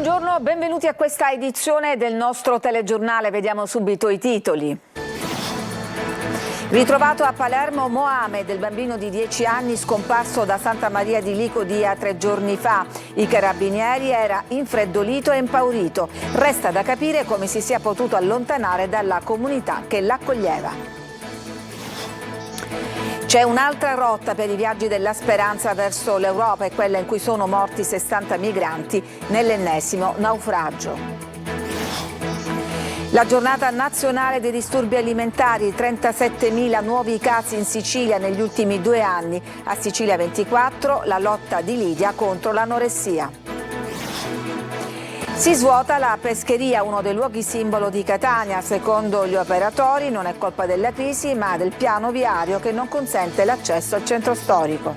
Buongiorno, benvenuti a questa edizione del nostro telegiornale. Vediamo subito i titoli. Ritrovato a Palermo Mohamed, il bambino di 10 anni scomparso da Santa Maria di Licodia 3 giorni fa. I carabinieri era infreddolito e impaurito. Resta da capire come si sia potuto allontanare dalla comunità che l'accoglieva. C'è un'altra rotta per i viaggi della speranza verso l'Europa, è quella in cui sono morti 60 migranti nell'ennesimo naufragio. La giornata nazionale dei disturbi alimentari, 37.000 nuovi casi in Sicilia negli ultimi 2 anni. A Sicilia 24, la lotta di Lidia contro l'anoressia. Si svuota la pescheria, uno dei luoghi simbolo di Catania. Secondo gli operatori non è colpa della crisi, ma del piano viario che non consente l'accesso al centro storico.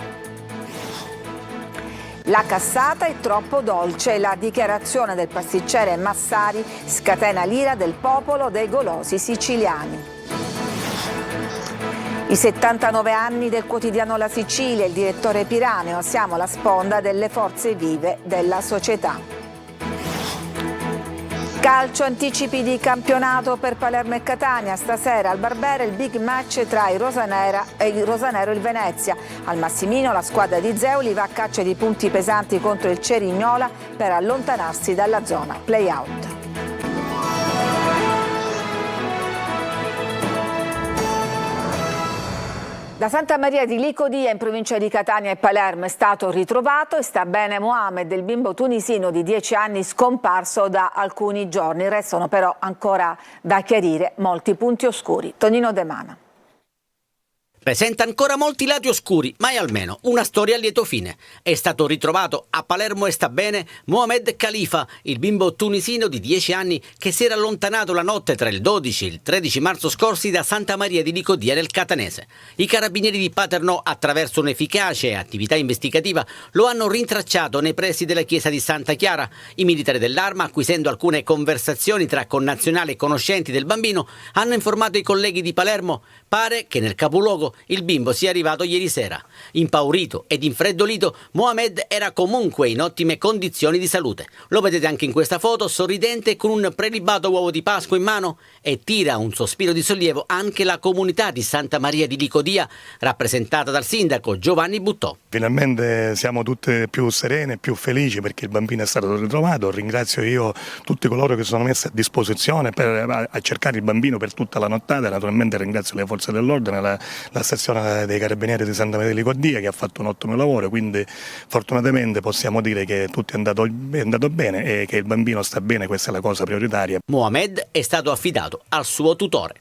La cassata è troppo dolce, la dichiarazione del pasticcere Massari scatena l'ira del popolo dei golosi siciliani. I 79 anni del quotidiano La Sicilia, il direttore Piraneo, siamo la sponda delle forze vive della società. Calcio, anticipi di campionato per Palermo e Catania. Stasera al Barbera il big match tra il Rosanero e il Venezia. Al Massimino la squadra di Zeuli va a caccia di punti pesanti contro il Cerignola per allontanarsi dalla zona play-out. Da Santa Maria di Licodia in provincia di Catania e Palermo è stato ritrovato e sta bene Mohamed, il bimbo tunisino di 10 anni scomparso da alcuni giorni. Restano però ancora da chiarire molti punti oscuri. Tonino De Mana. Presenta ancora molti lati oscuri, ma è almeno una storia a lieto fine. È stato ritrovato a Palermo e sta bene Mohamed Khalifa, il bimbo tunisino di 10 anni che si era allontanato la notte tra il 12 e il 13 marzo scorsi da Santa Maria di Licodia nel Catanese. I carabinieri di Paternò, attraverso un'efficace attività investigativa, lo hanno rintracciato nei pressi della chiesa di Santa Chiara. I militari dell'Arma, acquisendo alcune conversazioni tra connazionali e conoscenti del bambino, hanno informato i colleghi di Palermo. Pare che nel capoluogo il bimbo sia arrivato ieri sera. Impaurito ed infreddolito, Mohamed era comunque in ottime condizioni di salute. Lo vedete anche in questa foto, sorridente con un prelibato uovo di Pasqua in mano, e tira un sospiro di sollievo anche la comunità di Santa Maria di Licodia, rappresentata dal sindaco Giovanni Buttò. Finalmente siamo tutte più serene, più felici perché il bambino è stato ritrovato. Ringrazio io tutti coloro che sono messi a disposizione a cercare il bambino per tutta la nottata. Naturalmente ringrazio le forze dell'ordine, la stazione dei carabinieri di Santa Maria di Licodia che ha fatto un ottimo lavoro, quindi fortunatamente possiamo dire che tutto è andato bene e che il bambino sta bene, questa è la cosa prioritaria. Mohamed è stato affidato al suo tutore.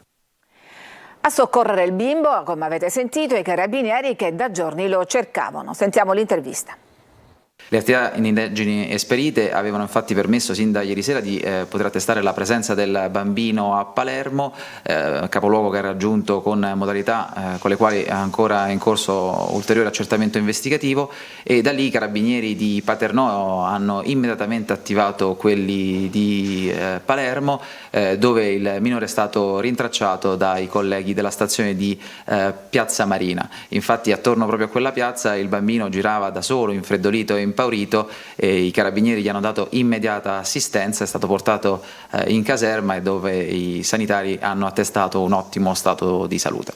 A soccorrere il bimbo, come avete sentito, i carabinieri che da giorni lo cercavano. Sentiamo l'intervista. Le attività in indagini esperite avevano infatti permesso sin da ieri sera di poter attestare la presenza del bambino a Palermo, capoluogo che ha raggiunto con modalità con le quali è ancora in corso ulteriore accertamento investigativo, e da lì i carabinieri di Paternò hanno immediatamente attivato quelli di Palermo, dove il minore è stato rintracciato dai colleghi della stazione di Piazza Marina. Infatti attorno proprio a quella piazza il bambino girava da solo, infreddolito e impaurito, e i carabinieri gli hanno dato immediata assistenza, è stato portato in caserma e dove i sanitari hanno attestato un ottimo stato di salute.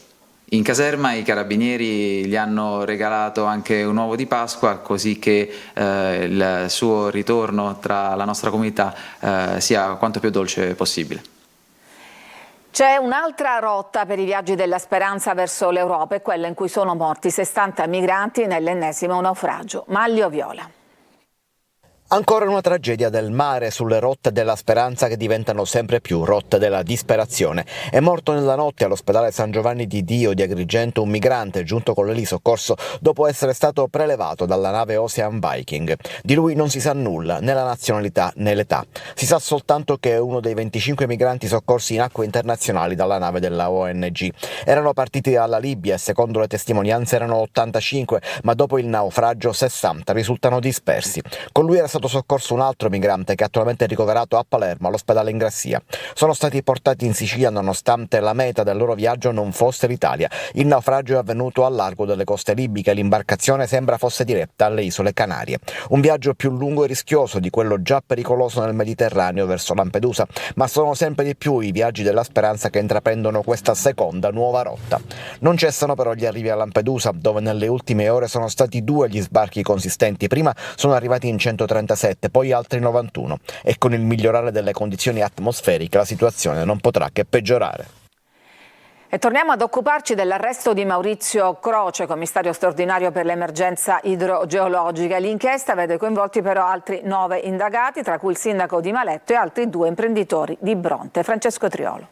In caserma i carabinieri gli hanno regalato anche un uovo di Pasqua, così che il suo ritorno tra la nostra comunità sia quanto più dolce possibile. C'è un'altra rotta per i viaggi della speranza verso l'Europa, è quella in cui sono morti 60 migranti nell'ennesimo naufragio. Maglio Viola. Ancora una tragedia del mare sulle rotte della speranza che diventano sempre più rotte della disperazione. È morto nella notte all'ospedale San Giovanni di Dio di Agrigento un migrante giunto con l'elisoccorso dopo essere stato prelevato dalla nave Ocean Viking. Di lui non si sa nulla, né la nazionalità né l'età. Si sa soltanto che è uno dei 25 migranti soccorsi in acque internazionali dalla nave della ONG. Erano partiti dalla Libia e secondo le testimonianze erano 85, ma dopo il naufragio 60 risultano dispersi. Con lui era stato stato soccorso un altro migrante che è attualmente ricoverato a Palermo all'ospedale Ingrassia. Sono stati portati in Sicilia nonostante la meta del loro viaggio non fosse l'Italia. Il naufragio è avvenuto al largo delle coste libiche e l'imbarcazione sembra fosse diretta alle isole Canarie. Un viaggio più lungo e rischioso di quello già pericoloso nel Mediterraneo verso Lampedusa, ma sono sempre di più i viaggi della speranza che intraprendono questa seconda nuova rotta. Non cessano però gli arrivi a Lampedusa, dove nelle ultime ore sono stati 2 gli sbarchi consistenti. Prima sono arrivati in 137, poi altri 91 e con il migliorare delle condizioni atmosferiche la situazione non potrà che peggiorare. E torniamo ad occuparci dell'arresto di Maurizio Croce, commissario straordinario per l'emergenza idrogeologica. L'inchiesta vede coinvolti però altri 9 indagati, tra cui il sindaco di Maletto e altri 2 imprenditori di Bronte. Francesco Triolo.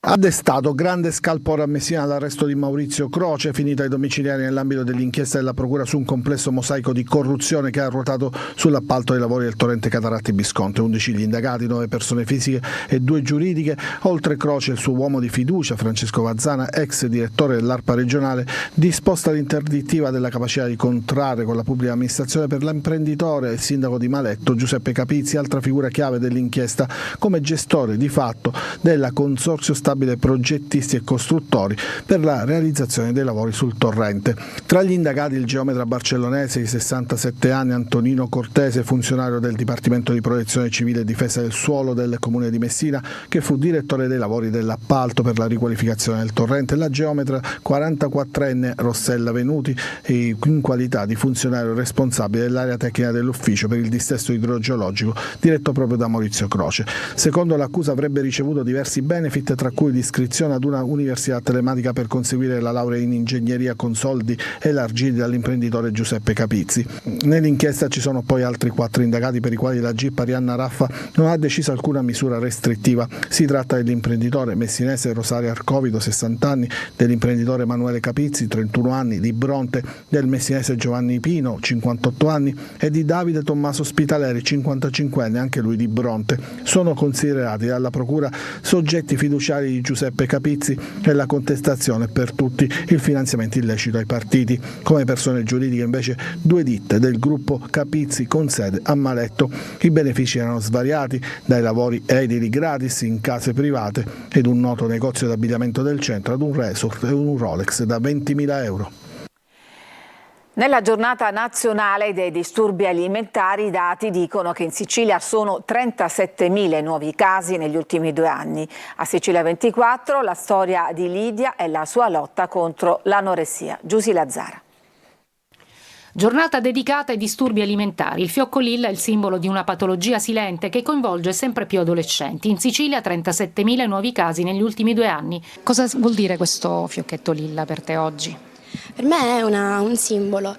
Ha destato grande scalpore a Messina l'arresto di Maurizio Croce, finito ai domiciliari nell'ambito dell'inchiesta della Procura su un complesso mosaico di corruzione che ha ruotato sull'appalto dei lavori del torrente Cataratti Bisconte. 11 gli indagati, 9 persone fisiche e 2 giuridiche. Oltre Croce il suo uomo di fiducia, Francesco Vazzana, ex direttore dell'ARPA regionale, disposta l'interdittiva della capacità di contrarre con la pubblica amministrazione per l'imprenditore e il sindaco di Maletto, Giuseppe Capizzi, altra figura chiave dell'inchiesta, come gestore di fatto della Consorzio Stabile Progettisti e Costruttori per la realizzazione dei lavori sul torrente. Tra gli indagati il geometra barcellonese di 67 anni Antonino Cortese, funzionario del Dipartimento di Protezione Civile e Difesa del Suolo del Comune di Messina, che fu direttore dei lavori dell'appalto per la riqualificazione del torrente, e la geometra 44enne Rossella Venuti, in qualità di funzionario responsabile dell'area tecnica dell'ufficio per il dissesto idrogeologico diretto proprio da Maurizio Croce. Secondo l'accusa avrebbe ricevuto diversi benefit, tra cui l'iscrizione ad una università telematica per conseguire la laurea in ingegneria con soldi elargiti dall'imprenditore Giuseppe Capizzi. Nell'inchiesta ci sono poi altri 4 indagati per i quali la GIP Arianna Raffa non ha deciso alcuna misura restrittiva. Si tratta dell'imprenditore messinese Rosario Arcovido, 60 anni, dell'imprenditore Emanuele Capizzi, 31 anni, di Bronte, del messinese Giovanni Pino, 58 anni, e di Davide Tommaso Spitaleri, 55 anni, anche lui di Bronte. Sono considerati dalla Procura soggetti fiduciari di Giuseppe Capizzi e la contestazione per tutti il finanziamento illecito ai partiti. Come persone giuridiche invece 2 ditte del gruppo Capizzi con sede a Maletto. I benefici erano svariati, dai lavori edili gratis in case private ed un noto negozio d'abbigliamento del centro ad un resort e un Rolex da 20.000 euro. Nella giornata nazionale dei disturbi alimentari i dati dicono che in Sicilia sono 37.000 nuovi casi negli ultimi 2 anni. A Sicilia 24 la storia di Lidia e la sua lotta contro l'anoressia. Giusy Lazzara. Giornata dedicata ai disturbi alimentari. Il fiocco lilla è il simbolo di una patologia silente che coinvolge sempre più adolescenti. In Sicilia 37.000 nuovi casi negli ultimi 2 anni. Cosa vuol dire questo fiocchetto lilla per te oggi? Per me è un simbolo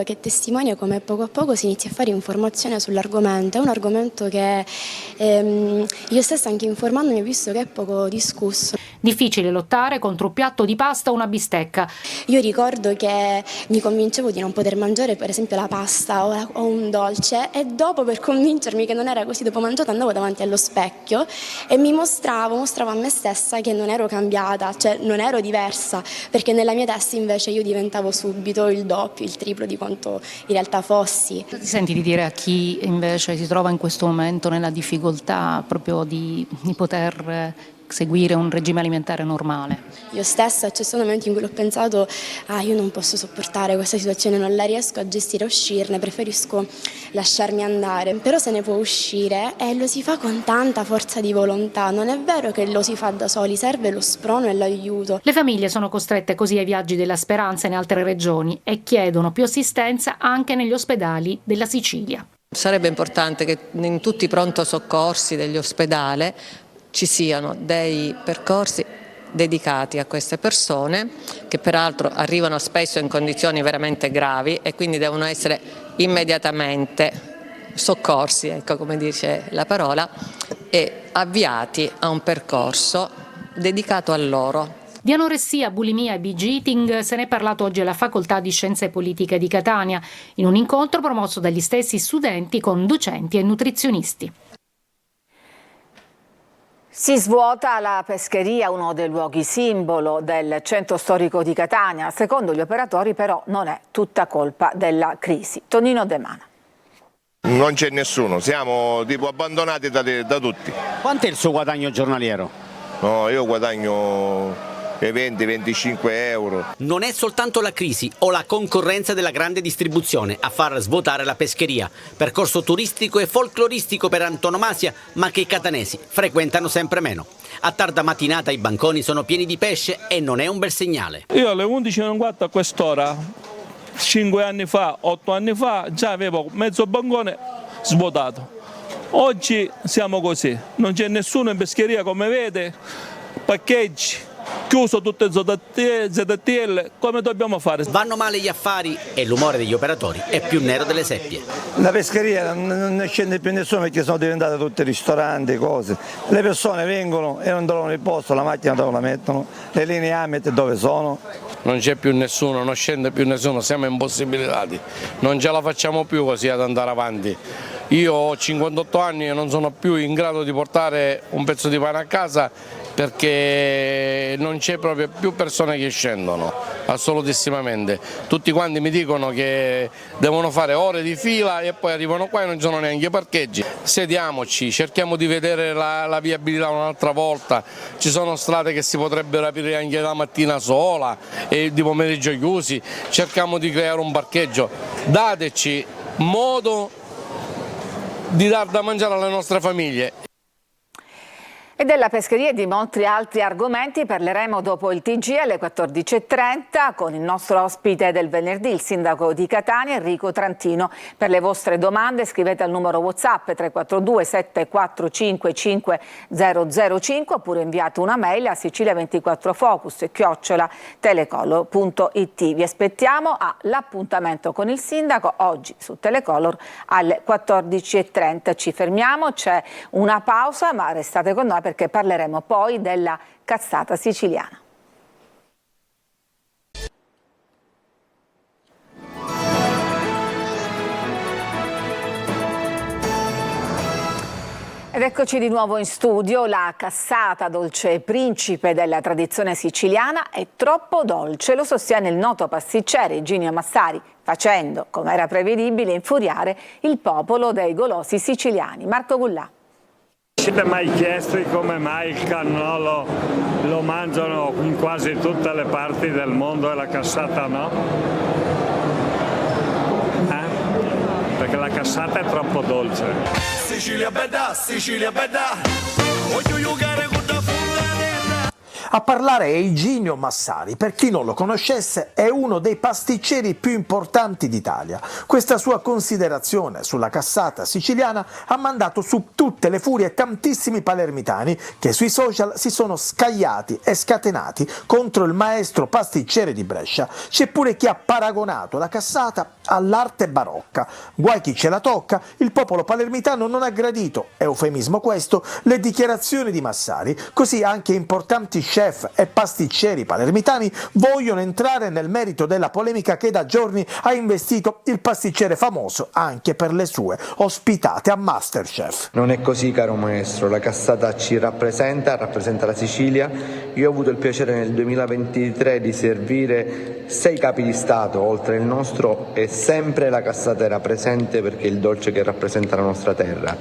che testimonia come poco a poco si inizia a fare informazione sull'argomento. È un argomento che io stessa, anche informandomi, ho visto che è poco discusso. Difficile lottare contro un piatto di pasta o una bistecca. Io ricordo che mi convincevo di non poter mangiare per esempio la pasta o un dolce, e dopo, per convincermi che non era così, dopo mangiato andavo davanti allo specchio e mi mostravo a me stessa che non ero cambiata, cioè non ero diversa, perché nella mia testa invece io diventavo subito il doppio, il triplo di quanto in realtà fossi. Cosa ti senti di dire a chi invece si trova in questo momento nella difficoltà proprio di poter seguire un regime alimentare normale? Io stessa c'è stato un momento in cui ho pensato io non posso sopportare questa situazione, non la riesco a gestire, a uscirne, preferisco lasciarmi andare. Però se ne può uscire e lo si fa con tanta forza di volontà, non è vero che lo si fa da soli, serve lo sprono e l'aiuto. Le famiglie sono costrette così ai viaggi della speranza in altre regioni e chiedono più assistenza anche negli ospedali della Sicilia. Sarebbe importante che in tutti i pronto soccorsi degli ospedali ci siano dei percorsi dedicati a queste persone, che peraltro arrivano spesso in condizioni veramente gravi e quindi devono essere immediatamente soccorsi, ecco, come dice la parola, e avviati a un percorso dedicato a loro. Di anoressia, bulimia e binge eating se ne è parlato oggi alla Facoltà di Scienze Politiche di Catania, in un incontro promosso dagli stessi studenti con docenti e nutrizionisti. Si svuota la pescheria, uno dei luoghi simbolo del centro storico di Catania. Secondo gli operatori però non è tutta colpa della crisi. Tonino De Mana. Non c'è nessuno, siamo tipo abbandonati da tutti. Quanto è il suo guadagno giornaliero? No, io guadagno 20-25 euro. Non è soltanto la crisi o la concorrenza della grande distribuzione a far svuotare la pescheria, percorso turistico e folcloristico per antonomasia, ma che i catanesi frequentano sempre meno. A tarda mattinata i banconi sono pieni di pesce e non è un bel segnale. Io alle 11:04 a quest'ora, 5 anni fa, 8 anni fa, già avevo mezzo bancone svuotato. Oggi siamo così, non c'è nessuno in pescheria come vede, paccheggi, chiuso tutte ZTL, come dobbiamo fare? Vanno male gli affari e l'umore degli operatori è più nero delle seppie. La pescheria non ne scende più nessuno perché sono diventate tutte ristoranti, cose. Le persone vengono e non trovano il posto, la macchina dove la mettono, le linee AMET dove sono. Non c'è più nessuno, non scende più nessuno, siamo impossibilitati, non ce la facciamo più così ad andare avanti. Io ho 58 anni e non sono più in grado di portare un pezzo di pane a casa perché non c'è proprio più persone che scendono, assolutissimamente. Tutti quanti mi dicono che devono fare ore di fila e poi arrivano qua e non ci sono neanche parcheggi. Sediamoci, cerchiamo di vedere la viabilità un'altra volta, ci sono strade che si potrebbero aprire anche la mattina sola e di pomeriggio chiusi, cerchiamo di creare un parcheggio, dateci modo di dar da mangiare alle nostre famiglie. E della pescheria e di molti altri argomenti parleremo dopo il TG alle 14:30 con il nostro ospite del venerdì, il sindaco di Catania Enrico Trantino. Per le vostre domande scrivete al numero WhatsApp 342 745 5005 oppure inviate una mail a sicilia24focus@telecolor.it. Vi aspettiamo all'appuntamento con il sindaco oggi su Telecolor alle 14:30. Ci fermiamo, c'è una pausa, ma restate con noi perché parleremo poi della cassata siciliana. Ed eccoci di nuovo in studio. La cassata, dolce principe della tradizione siciliana, è troppo dolce, lo sostiene il noto pasticcere Iginio Massari, facendo, come era prevedibile, infuriare il popolo dei golosi siciliani. Marco Gullà. Siete mai chiesti come mai il cannolo lo mangiano in quasi tutte le parti del mondo e la cassata no? Perché la cassata è troppo dolce. Sicilia bella, Sicilia bella, voglio giocare con la fontanella. A parlare è Iginio Massari. Per chi non lo conoscesse, è uno dei pasticceri più importanti d'Italia. Questa sua considerazione sulla cassata siciliana ha mandato su tutte le furie tantissimi palermitani che sui social si sono scagliati e scatenati contro il maestro pasticcere di Brescia. C'è pure chi ha paragonato la cassata all'arte barocca. Guai chi ce la tocca, il popolo palermitano non ha gradito, eufemismo questo, le dichiarazioni di Massari. Così anche importanti chef e pasticceri palermitani vogliono entrare nel merito della polemica che da giorni ha investito il pasticcere famoso anche per le sue ospitate a Masterchef. Non è così, caro maestro, la cassata ci rappresenta la Sicilia. Io ho avuto il piacere nel 2023 di servire 6 capi di Stato oltre il nostro e sempre la cassata era presente perché è il dolce che rappresenta la nostra terra.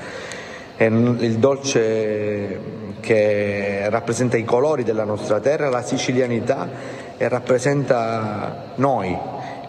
È il dolce che rappresenta i colori della nostra terra, la sicilianità e rappresenta noi,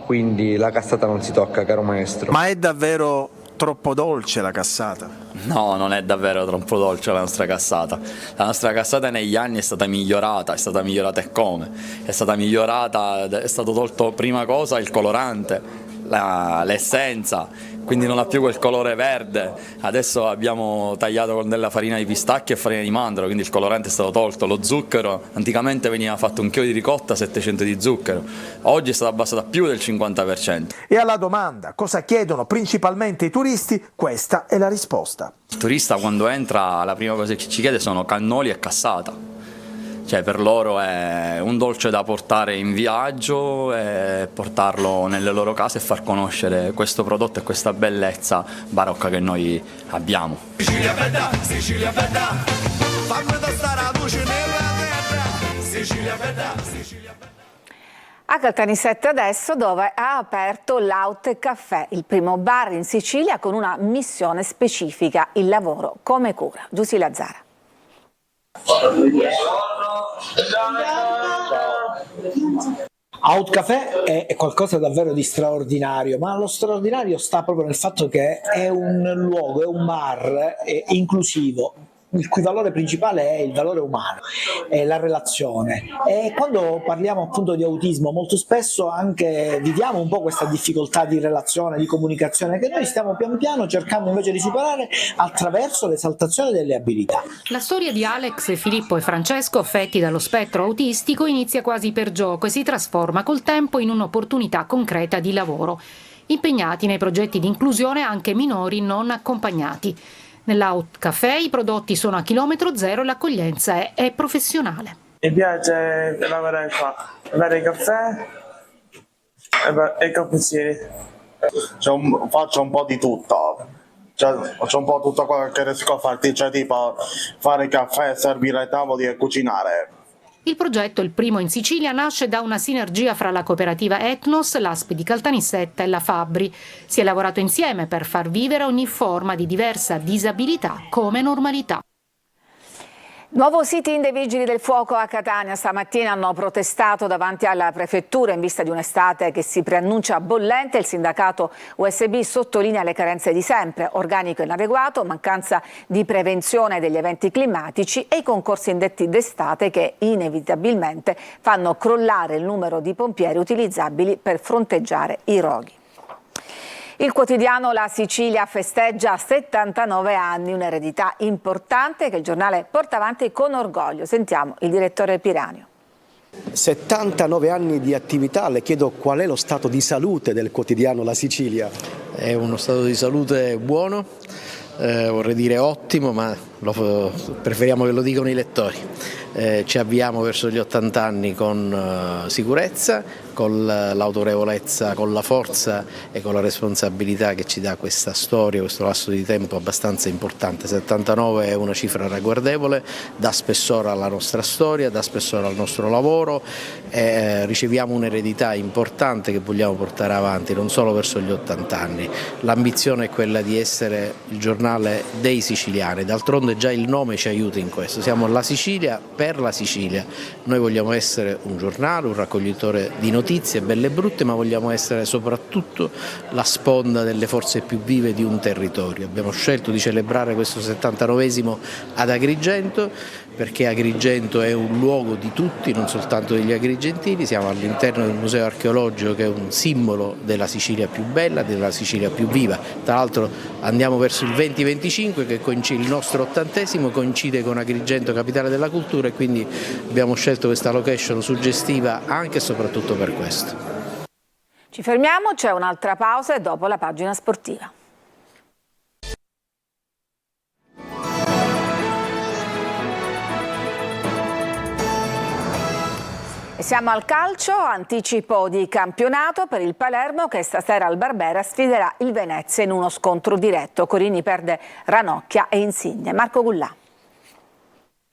quindi la cassata non si tocca, caro maestro. Ma è davvero troppo dolce la cassata? No, non è davvero troppo dolce la nostra cassata. La nostra cassata negli anni è stata migliorata e come? È stata migliorata, è stato tolto prima cosa il colorante, l'essenza, quindi non ha più quel colore verde. Adesso abbiamo tagliato con della farina di pistacchio e farina di mandorla, quindi il colorante è stato tolto. Lo zucchero, anticamente veniva fatto un chilo di ricotta, 700 di zucchero, oggi è stato abbassato a più del 50%. E alla domanda cosa chiedono principalmente i turisti, questa è la risposta. Il turista quando entra la prima cosa che ci chiede sono cannoli e cassata. Cioè per loro è un dolce da portare in viaggio e portarlo nelle loro case e far conoscere questo prodotto e questa bellezza barocca che noi abbiamo. Sicilia bella, Sicilia bella, fammi tastare la luce nella terra. Sicilia bella, Sicilia bella. A Caltanissetta adesso, dove ha aperto l'Aut Caffè, il primo bar in Sicilia con una missione specifica, il lavoro come cura. Giussi Lazzara. Aut Caffè è qualcosa davvero di straordinario, ma lo straordinario sta proprio nel fatto che è un luogo, è un bar inclusivo, il cui valore principale è il valore umano, è la relazione. E quando parliamo appunto di autismo, molto spesso anche viviamo un po' questa difficoltà di relazione, di comunicazione, che noi stiamo pian piano cercando invece di superare attraverso l'esaltazione delle abilità. La storia di Alex, Filippo e Francesco, affetti dallo spettro autistico, inizia quasi per gioco e si trasforma col tempo in un'opportunità concreta di lavoro. Impegnati nei progetti di inclusione anche minori non accompagnati. Nell'Aut Caffè i prodotti sono a chilometro zero e l'accoglienza è professionale. Mi piace lavorare qua, bere caffè e cappuccini. Faccio un po' di tutto, faccio un po' tutto quello che riesco a fare, cioè tipo fare caffè, servire ai tavoli e cucinare. Il progetto, il primo in Sicilia, nasce da una sinergia fra la cooperativa Etnos, l'ASP di Caltanissetta e la Fabbri. Si è lavorato insieme per far vivere ogni forma di diversa disabilità come normalità. Nuovo sit-in dei Vigili del Fuoco a Catania. Stamattina hanno protestato davanti alla prefettura in vista di un'estate che si preannuncia bollente. Il sindacato USB sottolinea le carenze di sempre: organico inadeguato, mancanza di prevenzione degli eventi climatici e i concorsi indetti d'estate che inevitabilmente fanno crollare il numero di pompieri utilizzabili per fronteggiare i roghi. Il quotidiano La Sicilia festeggia 79 anni, un'eredità importante che il giornale porta avanti con orgoglio. Sentiamo il direttore Piranio. 79 anni di attività, le chiedo qual è lo stato di salute del quotidiano La Sicilia. È uno stato di salute buono, vorrei dire ottimo, ma preferiamo che lo dicano i lettori. Ci avviamo verso gli 80 anni con sicurezza, con l'autorevolezza, con la forza e con la responsabilità che ci dà questa storia, questo lasso di tempo abbastanza importante. 79 è una cifra ragguardevole, dà spessore alla nostra storia, dà spessore al nostro lavoro, riceviamo un'eredità importante che vogliamo portare avanti non solo verso gli 80 anni. L'ambizione è quella di essere il giornale dei siciliani, d'altronde già il nome ci aiuta in questo, siamo La Sicilia per la Sicilia. Noi vogliamo essere un giornale, un raccoglitore di notizie belle e brutte, ma vogliamo essere soprattutto la sponda delle forze più vive di un territorio. Abbiamo scelto di celebrare questo 79esimo ad Agrigento, perché Agrigento è un luogo di tutti, non soltanto degli agrigentini. Siamo all'interno del museo archeologico che è un simbolo della Sicilia più bella, della Sicilia più viva. Tra l'altro andiamo verso il 2025 che coincide, il nostro 80esimo coincide con Agrigento capitale della cultura, e quindi abbiamo scelto questa location suggestiva anche e soprattutto per questo. Ci fermiamo, c'è un'altra pausa e dopo la pagina sportiva. E siamo al calcio, anticipo di campionato per il Palermo che stasera al Barbera sfiderà il Venezia in uno scontro diretto. Corini perde Ranocchia e Insigne. Marco Gullà.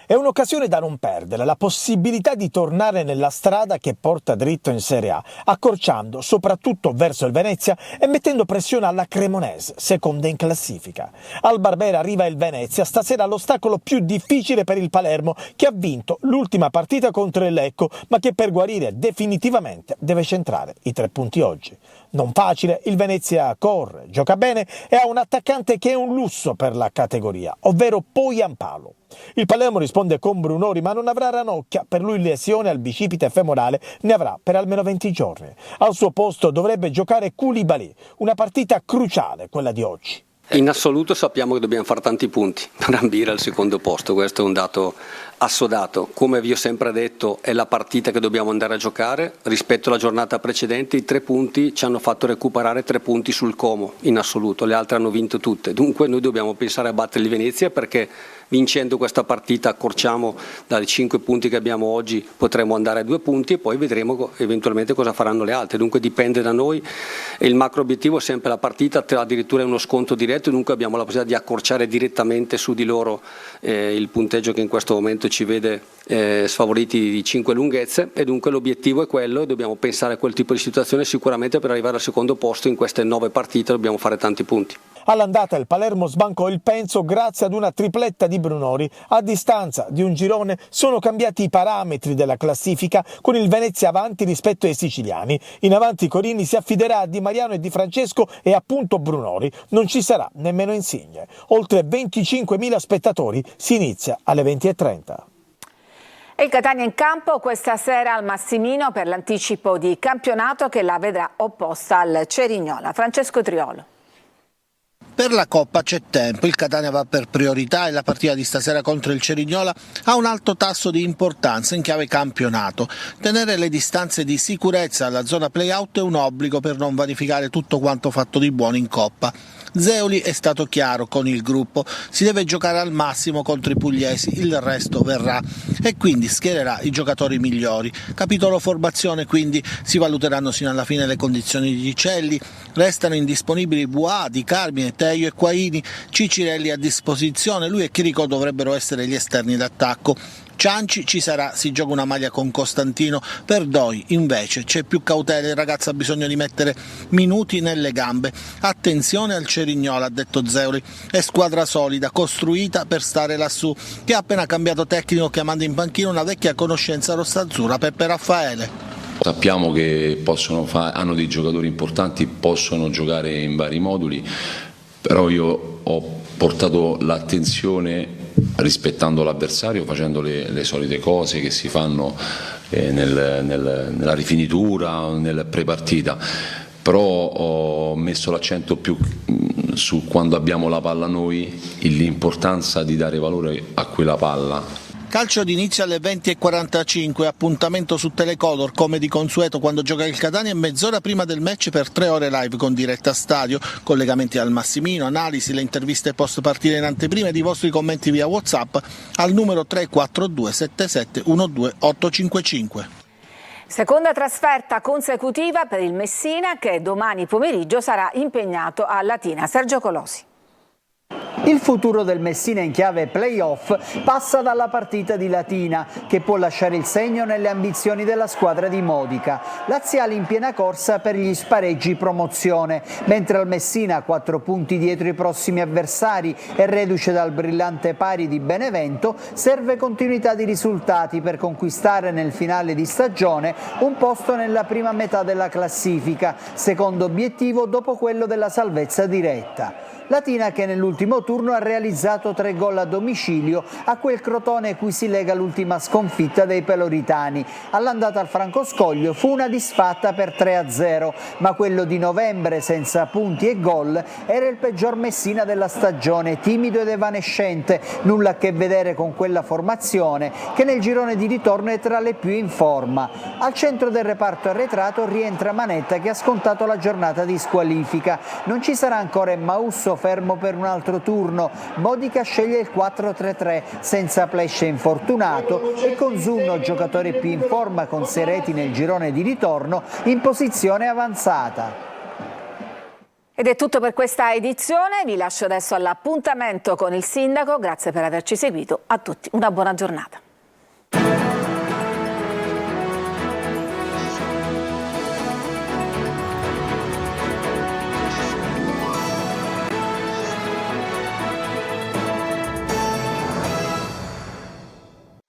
È un'occasione da non perdere, la possibilità di tornare nella strada che porta dritto in Serie A, accorciando soprattutto verso il Venezia e mettendo pressione alla Cremonese, seconda in classifica. Al Barbera arriva il Venezia, stasera l'ostacolo più difficile per il Palermo, che ha vinto l'ultima partita contro il Lecco, ma che per guarire definitivamente deve centrare i 3 punti oggi. Non facile, il Venezia corre, gioca bene e ha un attaccante che è un lusso per la categoria, ovvero Poyampalo. Il Palermo risponde con Brunori, ma non avrà Ranocchia, per lui lesione al bicipite femorale ne avrà per almeno 20 giorni. Al suo posto dovrebbe giocare Koulibaly, una partita cruciale quella di oggi. In assoluto sappiamo che dobbiamo fare tanti punti per ambire al secondo posto, questo è un dato assodato. Come vi ho sempre detto, è la partita che dobbiamo andare a giocare. Rispetto alla giornata precedente i 3 punti ci hanno fatto recuperare 3 punti sul Como in assoluto, le altre hanno vinto tutte, dunque noi dobbiamo pensare a battere il Venezia, perché vincendo questa partita accorciamo dai 5 punti che abbiamo oggi, potremo andare a 2 punti e poi vedremo eventualmente cosa faranno le altre, dunque dipende da noi e il macro obiettivo è sempre la partita, addirittura è uno scontro diretto diretto, dunque abbiamo la possibilità di accorciare direttamente su di loro il punteggio che in questo momento ci vede sfavoriti di 5 lunghezze, e dunque l'obiettivo è quello e dobbiamo pensare a quel tipo di situazione. Sicuramente per arrivare al secondo posto in queste 9 partite dobbiamo fare tanti punti. All'andata il Palermo sbancò il Penzo grazie ad una tripletta di Brunori. A distanza di un girone sono cambiati i parametri della classifica, con il Venezia avanti rispetto ai siciliani. In avanti Corini si affiderà a Di Mariano e Di Francesco e appunto Brunori. Non ci sarà nemmeno Insigne. Oltre 25.000 spettatori, si inizia alle 20:30. E il Catania in campo questa sera al Massimino per l'anticipo di campionato che la vedrà opposta al Cerignola. Francesco Triolo. Per la Coppa c'è tempo, il Catania va per priorità e la partita di stasera contro il Cerignola ha un alto tasso di importanza in chiave campionato. Tenere le distanze di sicurezza alla zona play-out è un obbligo per non vanificare tutto quanto fatto di buono in Coppa. Zeoli è stato chiaro con il gruppo, si deve giocare al massimo contro i pugliesi, il resto verrà, e quindi schiererà i giocatori migliori. Capitolo formazione, quindi si valuteranno sino alla fine le condizioni di Celli, restano indisponibili Buà, Di Carmine, Teio e Quaini, Cicirelli a disposizione, lui e Chirico dovrebbero essere gli esterni d'attacco. Cianci ci sarà, si gioca una maglia con Costantino. Per Doi invece c'è più cautela, il ragazzo ha bisogno di mettere minuti nelle gambe. Attenzione al Cerignola, ha detto Zeoli, è squadra solida, costruita per stare lassù, che ha appena cambiato tecnico chiamando in panchina una vecchia conoscenza rossaazzurra, Peppe Raffaele. Sappiamo che hanno dei giocatori importanti, possono giocare in vari moduli, però io ho portato l'attenzione rispettando l'avversario, facendo le solite cose che si fanno nella rifinitura, nel prepartita, però ho messo l'accento più su quando abbiamo la palla noi, l'importanza di dare valore a quella palla. Calcio d'inizio alle 20:45, appuntamento su Telecolor come di consueto quando gioca il Catania, mezz'ora prima del match per 3 ore live con diretta stadio, collegamenti al Massimino, analisi, le interviste post partita in anteprima ed i vostri commenti via WhatsApp al numero 342 77 12 855. Seconda trasferta consecutiva per il Messina che domani pomeriggio sarà impegnato a Latina. Sergio Colosi. Il futuro del Messina in chiave play-off passa dalla partita di Latina, che può lasciare il segno nelle ambizioni della squadra di Modica. Laziali in piena corsa per gli spareggi promozione, mentre al Messina 4 punti dietro i prossimi avversari e reduce dal brillante pari di Benevento, serve continuità di risultati per conquistare nel finale di stagione un posto nella prima metà della classifica, secondo obiettivo dopo quello della salvezza diretta. Latina che nell'ultimo turno ha realizzato 3 gol a domicilio a quel Crotone cui si lega l'ultima sconfitta dei peloritani. All'andata al Francoscoglio fu una disfatta per 3-0, ma quello di novembre senza punti e gol era il peggior Messina della stagione, timido ed evanescente, nulla a che vedere con quella formazione che nel girone di ritorno è tra le più in forma. Al centro del reparto arretrato rientra Manetta che ha scontato la giornata di squalifica. Non ci sarà ancora Emmausso fermo per un altro turno. Modica sceglie il 4-3-3 senza Plesce infortunato e con Zunno, giocatore più in forma con 6 reti nel girone di ritorno, in posizione avanzata. Ed è tutto per questa edizione, vi lascio adesso all'appuntamento con il sindaco, grazie per averci seguito, a tutti una buona giornata.